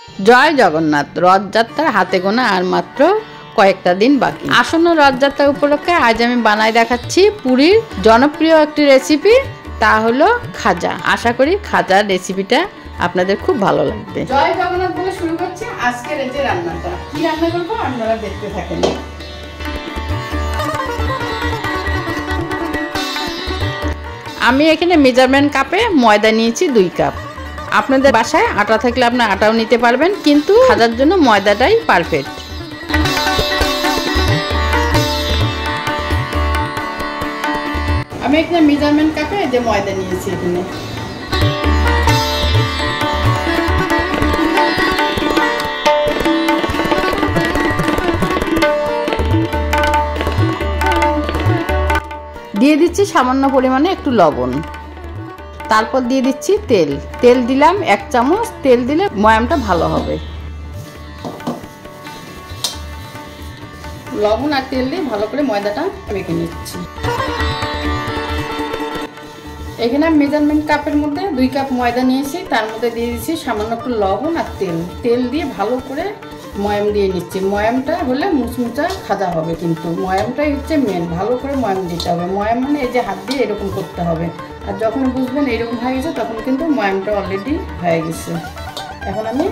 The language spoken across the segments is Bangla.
জয় জগন্নাথ। রথযাত্রার হাতে গোনা আর মাত্র কয়েকটা দিন বাকি। আসন্ন রথযাত্রা উপলক্ষে আজ আমি বানাই দেখাচ্ছি পুরীর জনপ্রিয় একটি রেসিপি, তা হলো খাজা। আশা করি খাজার রেসিপিটা আপনাদের খুব ভালো লাগবে। জয় জগন্নাথ বলে শুরু করছি আজকের এই যে রান্নাটা। কি রান্না করবো আপনারা দেখতে থাকেন। আমি এখানে মেজারমেন্ট কাপে ময়দা নিয়েছি 2 কাপ। আপনাদের বাসায় আটা থাকলে আপনারা আটাও নিতে পারবেন, কিন্তু খাজার জন্য ময়দাটাই পারফেক্ট। আমি এখানে মেজারমেন্ট কাপে যে ময়দা নিয়েছি এখানে। দিয়ে দিচ্ছি সামান্য পরিমাণে একটু লবণ। তারপর দিয়ে দিচ্ছি তেল। তেল দিলাম 1 চামচ। তেল দিলে ময়ামটা ভালো হবে। লবণ আর তেল দিয়ে ভালো করে ময়দাটা মেখে নিচ্ছি। এখানে আমি মেজারমেন্ট কাপের মধ্যে 2 কাপ ময়দা নিয়েছি, তার মধ্যে দিয়ে দিচ্ছি সামান্য একটু লবণ আর তেল। তেল দিয়ে ভালো করে ময়াম দিয়ে নিচ্ছি। ময়ামটা হলে মুচমুচা খাজা হবে, কিন্তু ময়ামটাই হচ্ছে মেন। ভালো করে ময়াম দিতে হবে। ময়াম মানে এই যে হাত দিয়ে এরকম করতে হবে, আর যখন বুঝবেন এরকম হয়ে গেছে তখন কিন্তু ময়ামটা অলরেডি হয়ে গেছে। এখন আমি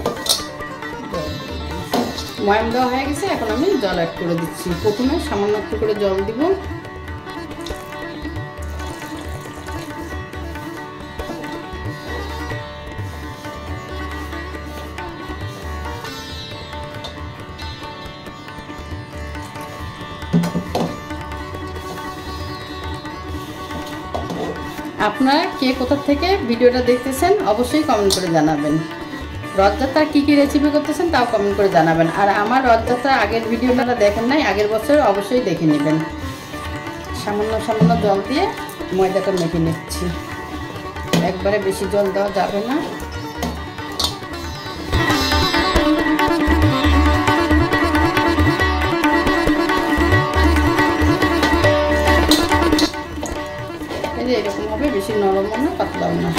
ময়াম দেওয়া হয়ে গেছে, এখন আমি জল অ্যাড করে দিচ্ছি। প্রথমে সামান্য একটু করে জল দিব। আপনারা কে কোথা থেকে ভিডিওটা দেখতেছেন অবশ্যই কমেন্ট করে জানাবেন। রথযাত্রার কী কী রেসিপি করতেছেন তাও কমেন্ট করে জানাবেন। আর আমার রথযাত্রার আগের ভিডিওটা দেখেন নাই, আগের বছর অবশ্যই দেখে নেবেন। সামান্য সামান্য জল দিয়ে ময়দাটা মেখে নিচ্ছি। একবারে বেশি জল দেওয়া যাবে না। এরকম হবে, বেশি নরমও না পাতলাও না।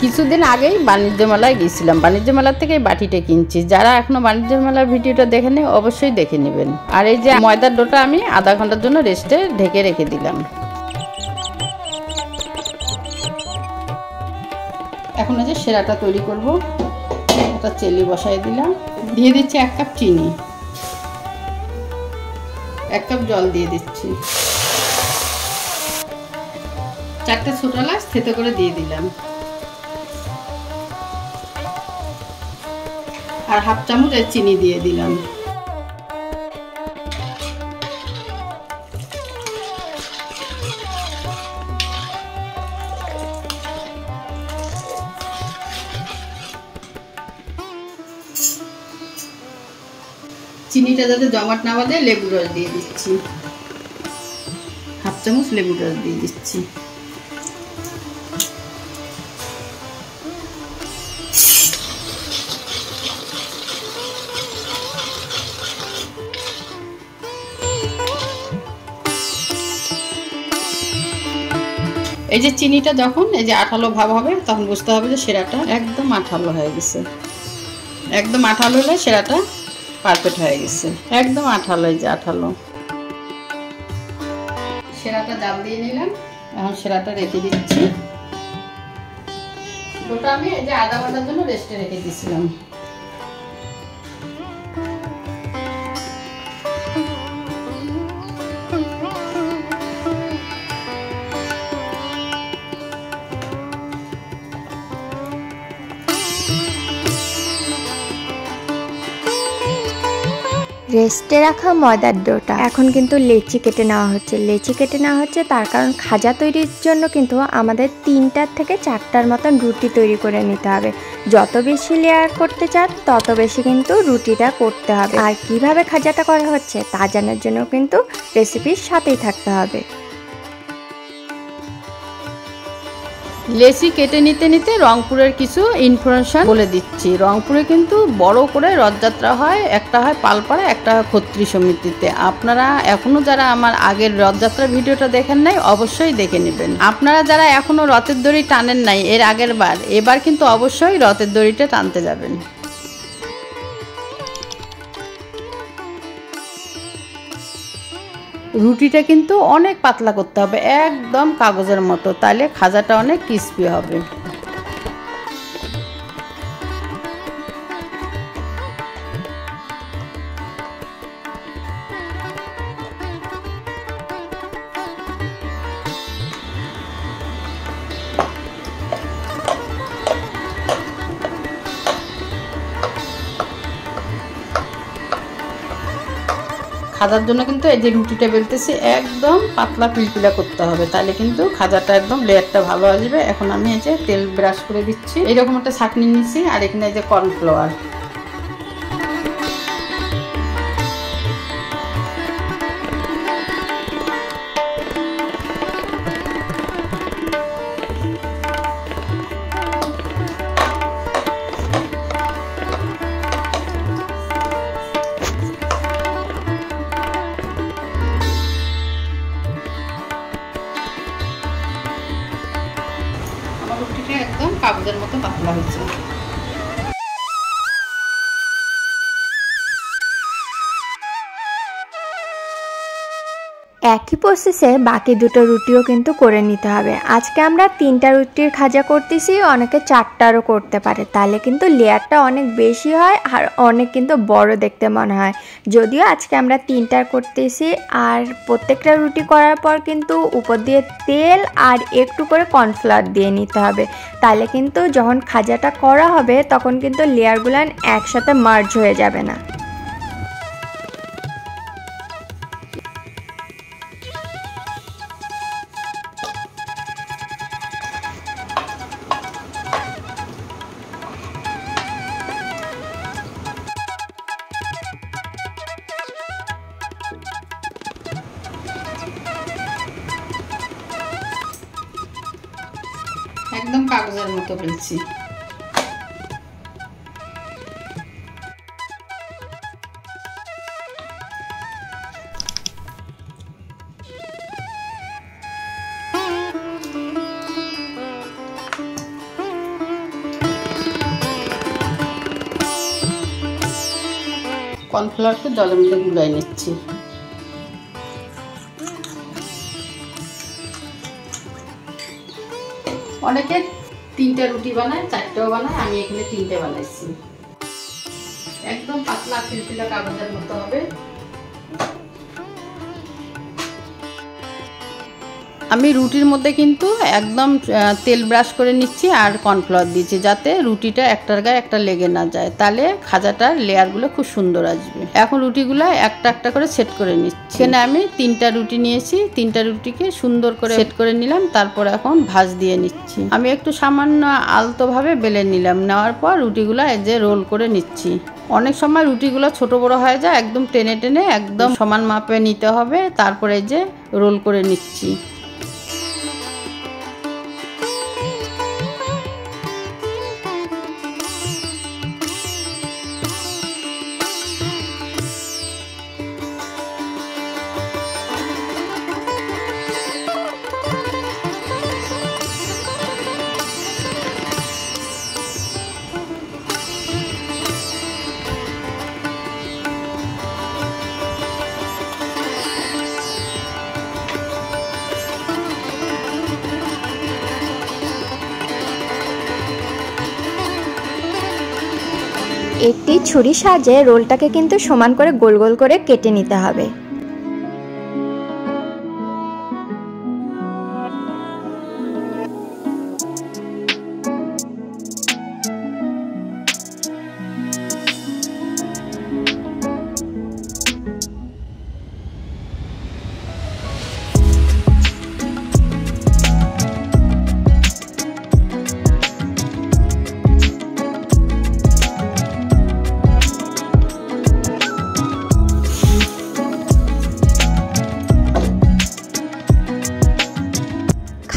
কিছুদিন আগেই বাণিজ্য মেলায় গিয়েছিলাম। বাণিজ্য মেলার থেকে এই বাটিটা কিনছি। যারা এখনো বাণিজ্য মেলার ভিডিওটা দেখেনি অবশ্যই দেখে নেবেন। আর এই যে ময়দার ডোটা আমি আধা ঘন্টার জন্য রেস্টে ঢেকে রেখে দিলাম। এখন এই যে সেরাটা তৈরি করব। একটা চেলি বসাই দিলাম। দিয়ে দিচ্ছি 1 কাপ চিনি, 1 কাপ জল দিয়ে দিচ্ছি। 4টে ছোট এলাচ থেতো করে দিয়ে দিলাম, আর 1/2 চামচ চিনি দিয়ে দিলাম। চিনিটা যাতে জমাট না বাঁধে লেবু রস দিয়ে দিচ্ছি। 1/2 চামচ লেবু রস দিয়ে দিচ্ছি। এই যে চিনিটা যখন এই যে আঠালো ভাব হবে তখন বুঝতে হবে যে সেরাটা একদম আঠালো হয়ে গেছে। একদম আঠালো হলে সেরাটা পারফেক্ট হয়ে গেছে। একদম আঠালো, এই যে আঠালো। সেরাটা জাল দিয়ে নিলাম। এখন সেরাটা রেখে দিচ্ছি। ওটা আমি এই যে আধা ঘন্টার জন্য রেস্টে রেখে দিয়েছিলাম। রেস্টে রাখা ময়দার ডোটা এখন কিন্তু লেচি কেটে নেওয়া হচ্ছে। লেচি কেটে নেওয়া হচ্ছে তার কারণ খাজা তৈরির জন্য কিন্তু আমাদের 3টার থেকে 4টার মতন রুটি তৈরি করে নিতে হবে। যত বেশি লেয়ার করতে চান তত বেশি কিন্তু রুটিটা করতে হবে। আর কিভাবে খাজাটা করা হচ্ছে তা জানার জন্য কিন্তু রেসিপির সাথেই থাকতে হবে। লেচি কেটে নিতে নিতে রংপুরের কিছু ইনফরমেশন বলে দিচ্ছি। রংপুরে কিন্তু বড় করে রথযাত্রা হয়, একটা হয় পালপাড়া, একটা হয় খত্রী সমিতিতে। আপনারা এখনো যারা আমার আগের রথযাত্রা ভিডিওটা দেখেন নাই অবশ্যই দেখে নেবেন। আপনারা যারা এখনো রথের দড়ি টানেন নাই এর আগের বার, এবার কিন্তু অবশ্যই রথের দড়িটা টানতে যাবেন। রুটিটা কিন্তু অনেক পাতলা করতে হবে, একদম কাগজের মতো, তাহলে খাজাটা অনেক ক্রিস্পি হবে। খাজার জন্য কিন্তু এই যে রুটিটা বেলতেছি একদম পাতলা পিলপিলা করতে হবে, তাহলে কিন্তু খাজাটা একদম লেয়ারটা ভালো আসবে। এখন আমি এই যে তেল ব্রাশ করে দিচ্ছি, এইরকম একটা ছাঁকনি নিচ্ছি, আর এখানে এই যে কর্নফ্লাওয়ার। রুটিটা একদম কাগজের মতো পাতলা হয়েছে। একই প্রসেসে বাকি দুটো রুটিও কিন্তু করে নিতে হবে। আজকে আমরা 3টা রুটির খাজা করতেছি, অনেকে 4টারও করতে পারে, তাহলে কিন্তু লেয়ারটা অনেক বেশি হয় আর অনেক কিন্তু বড় দেখতে মনে হয়। যদিও আজকে আমরা 3টার করতেছি, আর প্রত্যেকটা রুটি করার পর কিন্তু উপর দিয়ে তেল আর একটু করে কর্নফ্লাওয়ার দিয়ে নিতে হবে, তাহলে কিন্তু যখন খাজাটা করা হবে তখন কিন্তু লেয়ারগুলো একসাথে মার্জ হয়ে যাবে না। একদম কাগজের মতো বেলছি। কর্নফ্লাওয়ারকে জলের মধ্যে গুলাই নিচ্ছি। অনেকে 3টা রুটি বানায়, 4টাও বানায়, আমি এখানে 3টে বানাইছি। একদম পাতলা পিলপিলা কাগজের মতো হবে। আমি রুটির মধ্যে কিন্তু একদম তেল ব্রাশ করে নিচ্ছি আর কর্নফ্লাওয়ার দিচ্ছি, যাতে রুটিটা একটার গায়ে একটা লেগে না যায়, তাহলে খাজাটার লেয়ারগুলো খুব সুন্দর আসবে। এখন রুটিগুলো একটা একটা করে সেট করে নিচ্ছি। এখানে আমি 3টা রুটি নিয়েছি, 3টা রুটিকে সুন্দর করে সেট করে নিলাম, তারপর এখন ভাঁজ দিয়ে নিচ্ছি। আমি একটু সামান্য আলতোভাবে বেলে নিলাম, নেওয়ার পর রুটিগুলো এই যে রোল করে নিচ্ছি। অনেক সময় রুটিগুলো ছোট বড় হয়ে যায়, একদম টেনে টেনে একদম সমান মাপে নিতে হবে, তারপরে এই যে রোল করে নিচ্ছি। একটি ছুরির সাহায্যে রোলটাকে কিন্তু সমান করে গোল গোল করে কেটে নিতে হবে।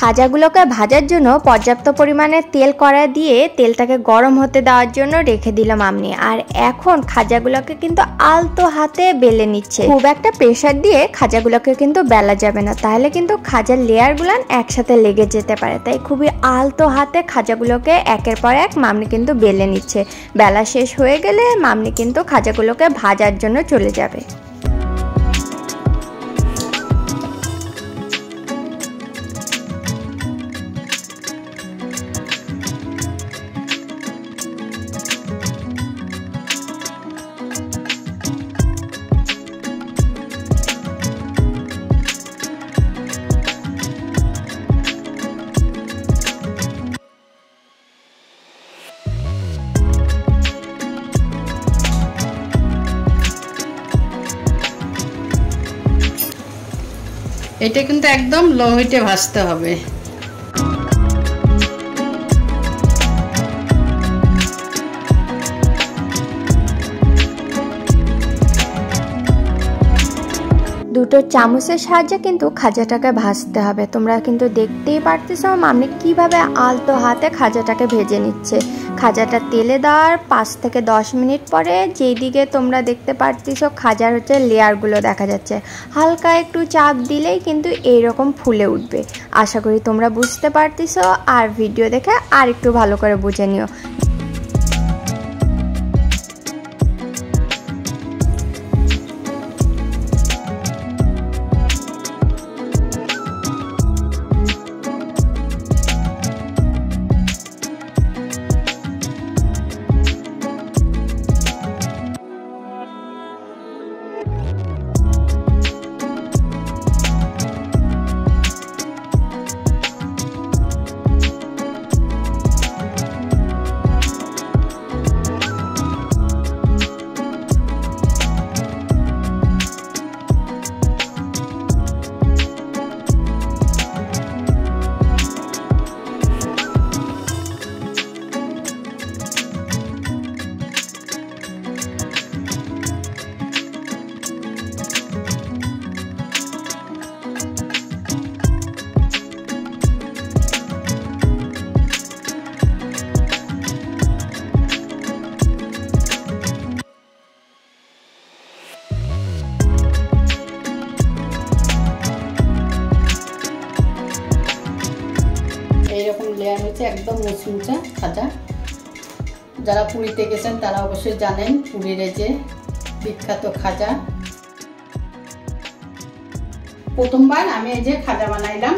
খাজাগুলোকে ভাজার জন্য পর্যাপ্ত পরিমাণে তেল কড়ায় দিয়ে তেলটাকে গরম হতে দেওয়ার জন্য রেখে দিলাম আমি। আর এখন খাজাগুলোকে কিন্তু আলতো হাতে বেলে নিচ্ছে। খুব একটা প্রেসার দিয়ে খাজাগুলোকে কিন্তু বেলা যাবে না, তাহলে কিন্তু খাজার লেয়ারগুলো একসাথে লেগে যেতে পারে। তাই খুবই আলতো হাতে খাজাগুলোকে একের পর এক মামনি কিন্তু বেলে নিচ্ছে। বেলা শেষ হয়ে গেলে মামনি কিন্তু খাজাগুলোকে ভাজার জন্য চলে যাবে। এটা কিন্তু একদম লো হিটে ভাজতে হবে। দুটো চামচের সাহায্যে কিন্তু খাজাটাকে ভাজতে হবে। তোমরা কিন্তু দেখতেই পারতেছো মামনি কিভাবে আলতো হাতে খাজাটাকে ভেজে নিচ্ছে। খাজাটা তেলে দেওয়ার 5 থেকে 10 মিনিট পরে যেই দিকে তোমরা দেখতে পারতেছো খাজার হচ্ছে লেয়ারগুলো দেখা যাচ্ছে, হালকা একটু চাপ দিলেই কিন্তু এইরকম ফুলে উঠবে। আশা করি তোমরা বুঝতে পারতেছো, আর ভিডিও দেখে আর একটু ভালো করে বুঝে নিও। এইরকম লেয়ার হচ্ছে একদম মুচমুচা খাজা। যারা পুরীতে গেছেন তারা অবশ্যই জানেন পুরীর এই যে বিখ্যাত খাজা। প্রথমবার আমি এই যে খাজা বানাইলাম,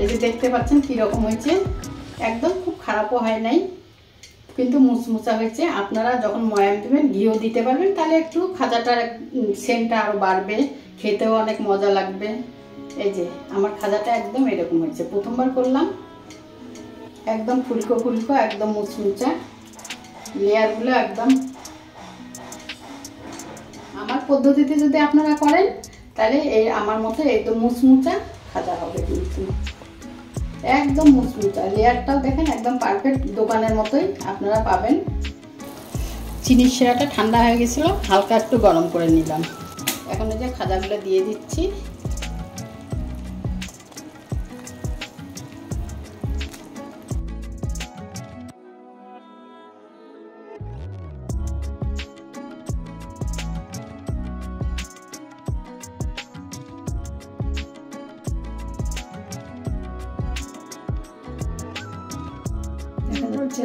এই যে দেখতে পাচ্ছেন কিরকম হয়েছে। একদম খুব খারাপও হয় নাই, কিন্তু মুচমুচা হয়েছে। আপনারা যখন ময়াম দেবেন ঘিও দিতে পারবেন, তাহলে একটু খাজাটার সেন্টটা আরও বাড়বে, খেতেও অনেক মজা লাগবে। এই যে আমার খাজাটা একদম এরকম হয়েছে, প্রথমবার করলাম। একদম ফুলকো ফুলকো, একদম মুচমুচা, লেয়ারগুলো একদম আমার পদ্ধতিতে যদি আপনারা করেন তাহলে এই আমার মতো একদম মুচমুচা খাজা হবে। কিন্তু একদম মুচমুচা, লেয়ারটাও দেখেন একদম পারফেক্ট, দোকানের মতোই আপনারা পাবেন। চিনির শিরাটা ঠান্ডা হয়ে গেছিলো, হালকা একটু গরম করে নিলাম। এখন এই যে খাজাগুলো দিয়ে দিচ্ছি।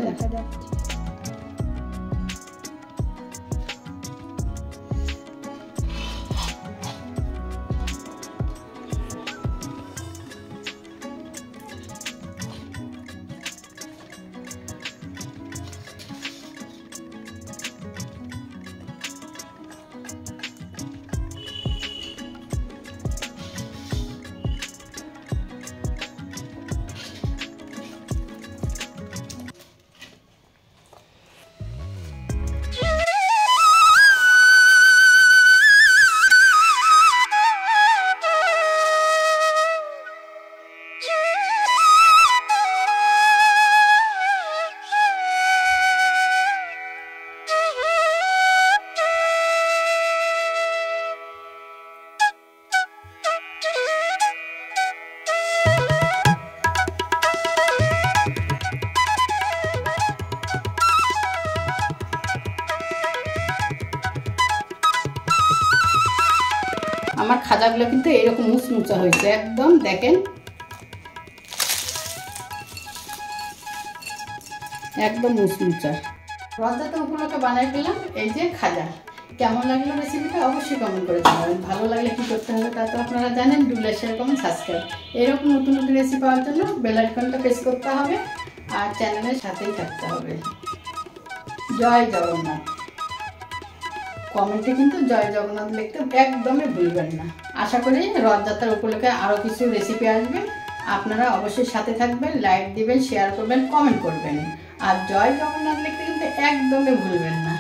দেখা যাচ্ছে খাজাগুলো কিন্তু এরকম মুচমুচা হয়েছে একদম, দেখেন একদম মুচমুচা। রথযাত্রা উপলক্ষে বানাই ফেললাম এই যে খাজা। কেমন লাগলো রেসিপিটা অবশ্যই কমেন্ট করে জানাবেন। ভালো লাগলে কি করতে হবে তা তো আপনারা জানেন। Do like, share, comment, subscribe. এরকম নতুন নতুন রেসিপি পাওয়ার জন্য বেল আইকনটা প্রেস করতে হবে আর চ্যানেলের সাথেই থাকতে হবে। জয় জগন্নাথ। কমেন্টে কিন্তু জয় জগন্নাথ লিখতে একদমই ভুলবেন না। আশা করি রথযাত্রার উপলক্ষে আরও কিছু রেসিপি আসবে, আপনারা অবশ্যই সাথে থাকবেন, লাইক দিবেন, শেয়ার করবেন, কমেন্ট করবেন। আর জয় জগন্নাথ লিখতে কিন্তু একদমই ভুলবেন না।